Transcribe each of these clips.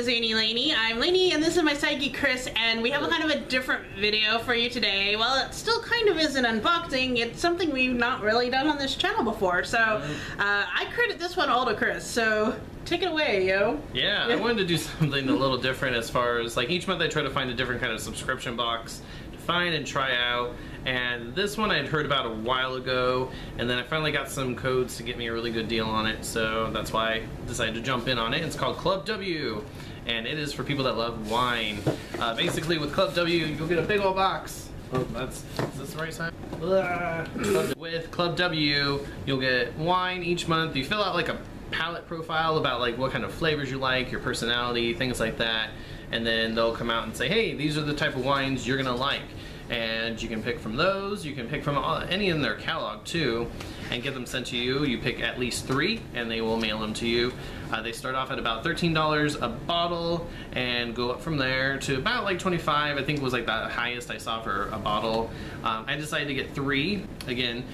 Zainey, Laney. I'm Laney and this is my sidegeek Chris, and we have a kind of a different video for you today. Well, it still kind of is an unboxing. It's something we've not really done on this channel before, so I credit this one all to Chris, so take it away, yo. Yeah, I wanted to do something a little different as far as, like, each month I try to find a different kind of subscription box to find and try out. And this one I had heard about a while ago, and then I finally got some codes to get me a really good deal on it, so that's why I decided to jump in on it. It's called Club W, and it is for people that love wine. Basically, with Club W, you'll get a big old box. Oh, is this the right side? With Club W, you'll get wine each month. You fill out like a palette profile about like what kind of flavors you like, your personality, things like that, and then they'll come out and say, hey, these are the type of wines you're gonna like. And you can pick from those, you can pick from any in their catalog too, and get them sent to you. You pick at least 3 and they will mail them to you. They start off at about $13 a bottle and go up from there to about like 25, I think was like the highest I saw for a bottle. I decided to get 3. Again,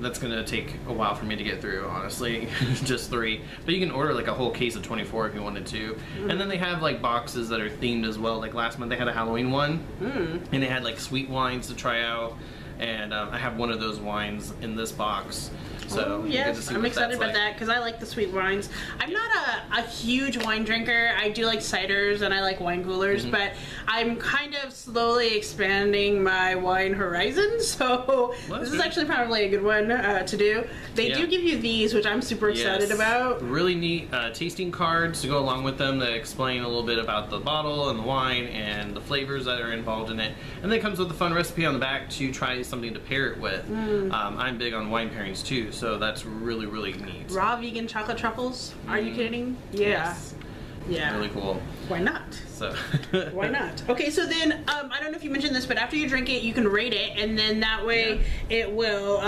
that's gonna take a while for me to get through, honestly. Just 3. But you can order like a whole case of 24 if you wanted to. And then they have like boxes that are themed as well. Like last month they had a Halloween one. And they had like sweet wines to try out. And I have one of those wines in this box. So yes, I'm excited about that because I like the sweet wines. I'm not a huge wine drinker. I do like ciders and I like wine coolers, but I'm kind of slowly expanding my wine horizon. So this is actually probably a good one to do. They do give you these, which I'm super excited about. Really neat tasting cards to go along with them that explain a little bit about the bottle and the wine and the flavors that are involved in it. And then it comes with a fun recipe on the back to try something to pair it with. I'm big on wine pairings too, so that's really, really neat. Raw vegan chocolate truffles? Are you kidding? Yeah. Yes. Yeah. Really cool. Why not? So why not? Okay, so then I don't know if you mentioned this, but after you drink it, you can rate it, and then that way it will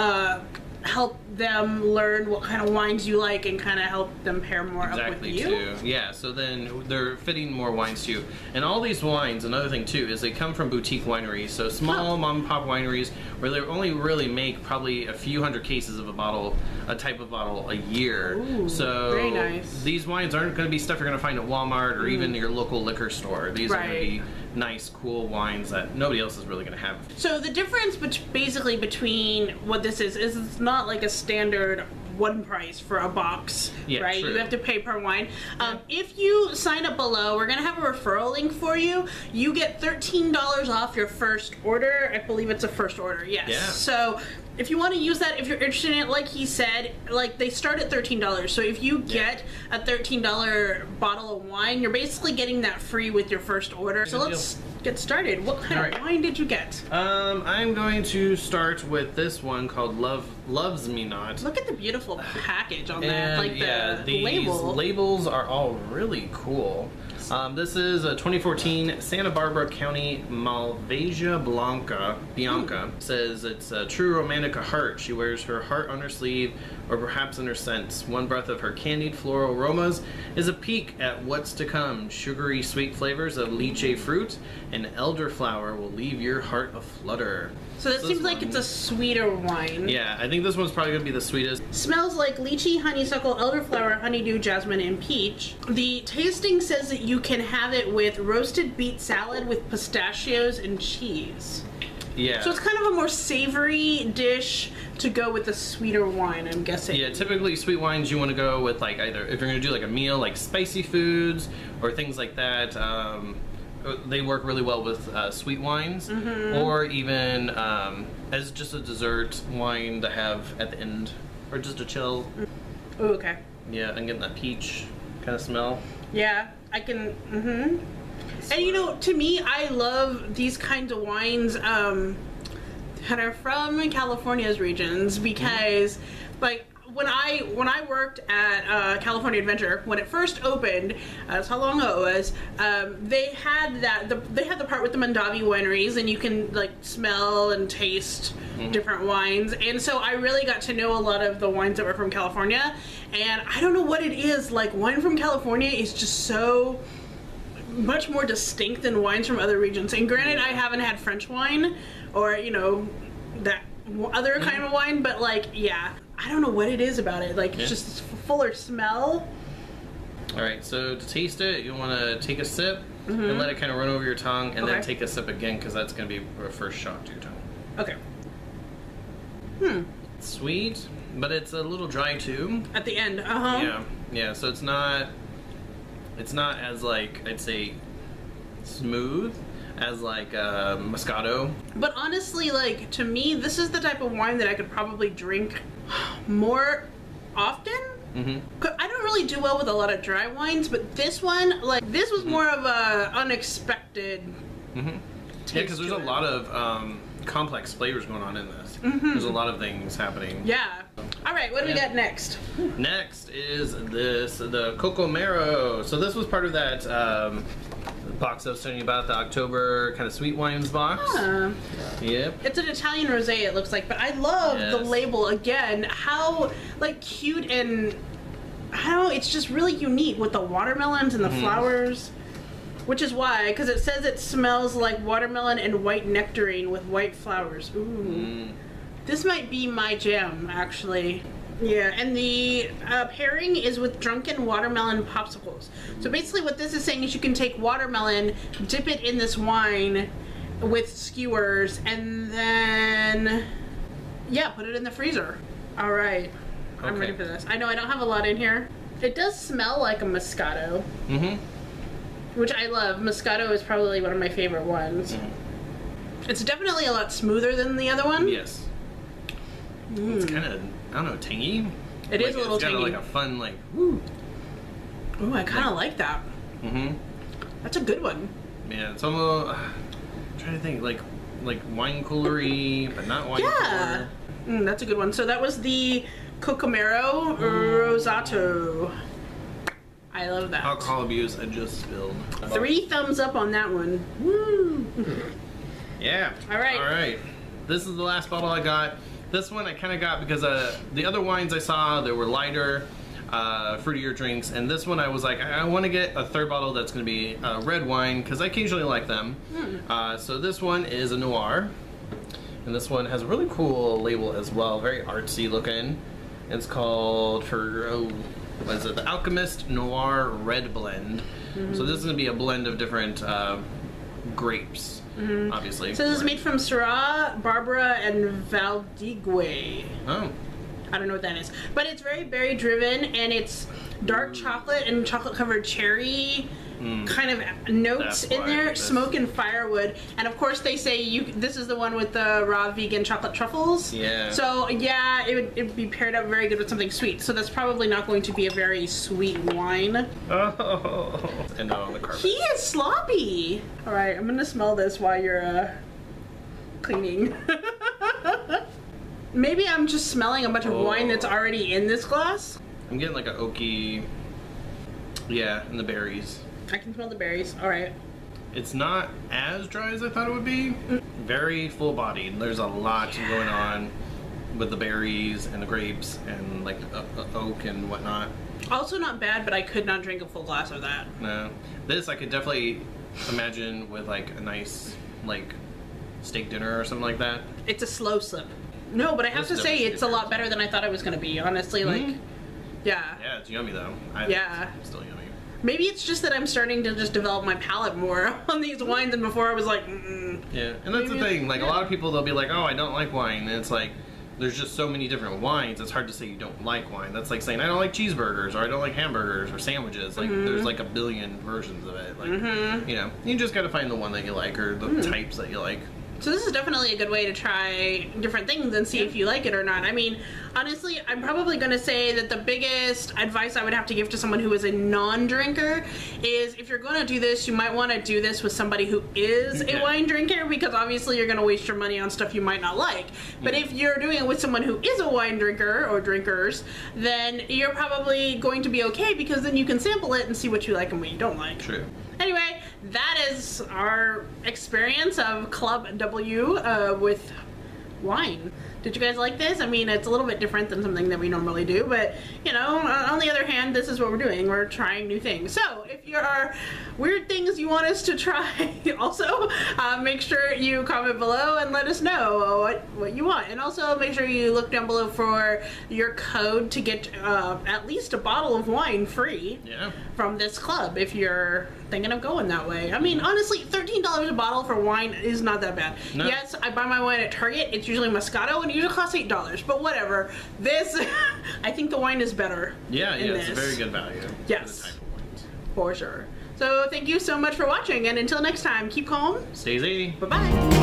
help them learn what kind of wines you like and kind of help them pair more up with you. Too. Yeah, so then they're fitting more wines to you. And all these wines, another thing too, is they come from boutique wineries. So small mom and pop wineries where they only really make probably a few hundred cases of a type of bottle a year. Ooh, so very nice. These wines aren't going to be stuff you're going to find at Walmart or even your local liquor store. These are going to be nice, cool wines that nobody else is really going to have. So the difference basically between what this is it's not like a standard one price for a box, right? True. You have to pay per wine. If you sign up below, we're gonna have a referral link for you. You get $13 off your first order. I believe it's a first order, yes. Yeah. So if you want to use that, if you're interested in it, like he said, like they start at $13. So if you get a $13 bottle of wine, you're basically getting that free with your first order. So let's get started. What kind of wine did you get? I'm going to start with this one called Loves Me Not. Look at the beautiful package on that, like these labels are all really cool. This is a 2014 Santa Barbara County Malvasia Bianca. Says it's a true romantic of heart. She wears her heart on her sleeve or perhaps in her scents. One breath of her candied floral aromas is a peek at what's to come. Sugary sweet flavors of lychee fruit and elderflower will leave your heart aflutter. So that seems like it's a sweeter wine. Yeah, I think this one's probably going to be the sweetest. Smells like lychee, honeysuckle, elderflower, honeydew, jasmine, and peach. The tasting says that you can have it with roasted beet salad with pistachios and cheese. Yeah. So it's kind of a more savory dish to go with a sweeter wine, I'm guessing. Yeah, typically sweet wines you want to go with like either, if you're going to do like a meal, like spicy foods or things like that. They work really well with sweet wines, or even as just a dessert wine to have at the end, or just a chill. Oh, okay. Yeah, and getting that peach kind of smell. Yeah, I can. And you know, to me, I love these kinds of wines that are from California's regions because, like, when I worked at California Adventure, when it first opened, that's how long ago it was. They had the part with the Mondavi wineries, and you can like smell and taste different wines. And so I really got to know a lot of the wines that were from California. And I don't know what it is, like wine from California is just so much more distinct than wines from other regions. And granted, I haven't had French wine or, you know, that other kind of wine, but like, yeah, I don't know what it is about it. Like, it's just fuller smell. All right, so to taste it, you want to take a sip and let it kind of run over your tongue, and then take a sip again, because that's going to be a first shock to your tongue. Okay. It's sweet, but it's a little dry too. At the end, Yeah, so it's not as, like, I'd say smooth as like Moscato. But honestly, like, to me, this is the type of wine that I could probably drink more often. I don't really do well with a lot of dry wines, but this one, like, this was more of a unexpected Yeah, because there's a lot of complex flavors going on in this. There's a lot of things happening. Yeah. All right, what do we got next? Next is the Cocomero. So this was part of that box I was telling you about, the October kind of sweet wines box. Yep. It's an Italian rosé, it looks like, but I love the label again. How, like, cute, and how it's just really unique with the watermelons and the flowers. Which is why, because it says it smells like watermelon and white nectarine with white flowers. Ooh. This might be my jam, actually. Yeah, and the pairing is with drunken watermelon popsicles. So basically what this is saying is you can take watermelon, dip it in this wine with skewers, and then, yeah, put it in the freezer. All right, I'm ready for this. I know I don't have a lot in here. It does smell like a Moscato. Which I love. Moscato is probably one of my favorite ones. It's definitely a lot smoother than the other one. Yes. It's kind of, I don't know, tangy. It is a little tangy. It's got like a fun, like, woo. Ooh, I kind of like that. That's a good one. Yeah, it's almost, I'm trying to think, like wine coolery, but not wine cooler. That's a good one. So that was the Cocomero Rosato. I love that. Alcohol abuse, I just spilled. 3 thumbs up on that one. Woo! Yeah. All right. All right. This is the last bottle I got. This one I kind of got because the other wines I saw, they were lighter, fruitier drinks, and this one I was like, I want to get a third bottle that's going to be red wine, because I occasionally like them. So this one is a noir, and this one has a really cool label as well, very artsy looking. It's called, what is it? The Alchemist Noir Red Blend. So this is going to be a blend of different grapes. Obviously. So this is made from Syrah, Barbara, and Valdigue. Oh. I don't know what that is. But it's very berry driven, and it's dark chocolate and chocolate covered cherry kind of notes in there. Smoke and firewood. And of course they say this is the one with the raw vegan chocolate truffles. Yeah. So yeah, it would be paired up very good with something sweet. So that's probably not going to be a very sweet wine. Oh. And not on the carpet. He is sloppy. All right, I'm gonna smell this while you're cleaning. Maybe I'm just smelling a bunch of wine that's already in this glass. I'm getting like an oaky, yeah, and the berries. I can smell the berries. All right. It's not as dry as I thought it would be. Very full-bodied. There's a lot going on with the berries and the grapes and like oak and whatnot. Also not bad, but I could not drink a full glass of that. No. This I could definitely imagine with like a nice like steak dinner or something like that. It's a slow slip. No, but I have to say it's a lot better than I thought it was going to be, honestly. Like, yeah. Yeah, it's yummy though. It's still yummy. Maybe it's just that I'm starting to just develop my palate more on these wines, and before I was like, Yeah, and that's the thing. Like, a lot of people, they'll be like, oh, I don't like wine. And it's like, there's just so many different wines, it's hard to say you don't like wine. That's like saying, I don't like cheeseburgers, or I don't like hamburgers, or sandwiches. Like, there's like a billion versions of it. Like, you know, you just gotta find the one that you like, or the types that you like. So this is definitely a good way to try different things and see if you like it or not. I mean, honestly, I'm probably going to say that the biggest advice I would have to give to someone who is a non-drinker is if you're going to do this, you might want to do this with somebody who is a wine drinker, because obviously you're going to waste your money on stuff you might not like. But if you're doing it with someone who is a wine drinker or drinkers, then you're probably going to be okay, because then you can sample it and see what you like and what you don't like. True. Anyway, that is our experience of Club W with wine. Did you guys like this? I mean, it's a little bit different than something that we normally do, but, you know, on the other hand, this is what we're doing. We're trying new things. So, if there are weird things you want us to try also, make sure you comment below and let us know what you want. And also, make sure you look down below for your code to get at least a bottle of wine free from this club if you're thinking of going that way. I mean, honestly, $13 a bottle for wine is not that bad. No. Yes, I buy my wine at Target. It's usually Moscato, and it usually costs $8. But whatever. This, I think the wine is better. Yeah, it's a very good value. Yes, for the type of wines. For sure. So thank you so much for watching, and until next time, keep calm. Stay easy. Bye-bye.